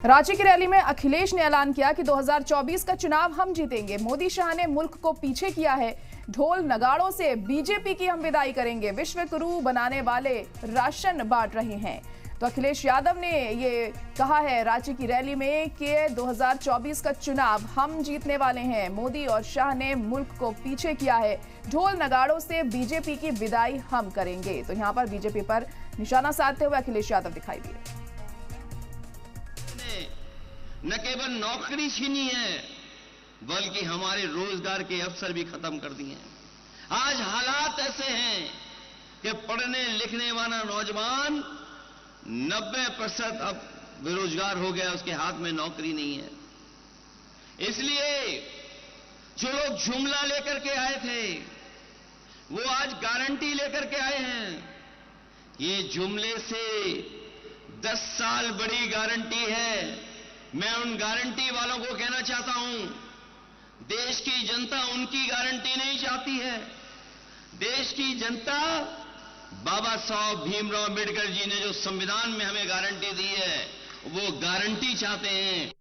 रांची की रैली में अखिलेश ने ऐलान किया कि 2024 का चुनाव हम जीतेंगे। मोदी शाह ने मुल्क को पीछे किया है। ढोल नगाड़ों से बीजेपी की हम विदाई करेंगे। विश्व गुरु बनाने वाले राशन बांट रहे हैं। तो अखिलेश यादव ने ये कहा है रांची की रैली में कि 2024 का चुनाव हम जीतने वाले हैं। मोदी और शाह ने मुल्क को पीछे किया है। ढोल नगाड़ों से बीजेपी की विदाई हम करेंगे। तो यहाँ पर बीजेपी पर निशाना साधते हुए अखिलेश यादव दिखाई दिए। न केवल नौकरी छीनी है बल्कि हमारे रोजगार के अवसर भी खत्म कर दिए हैं। आज हालात ऐसे हैं कि पढ़ने लिखने वाला नौजवान 90% अब बेरोजगार हो गया, उसके हाथ में नौकरी नहीं है। इसलिए जो लोग जुमला लेकर के आए थे वो आज गारंटी लेकर के आए हैं। ये जुमले से 10 साल बड़ी गारंटी है। मैं उन गारंटी वालों को कहना चाहता हूं, देश की जनता उनकी गारंटी नहीं चाहती है। देश की जनता बाबा साहब भीमराव अंबेडकर जी ने जो संविधान में हमें गारंटी दी है वो गारंटी चाहते हैं।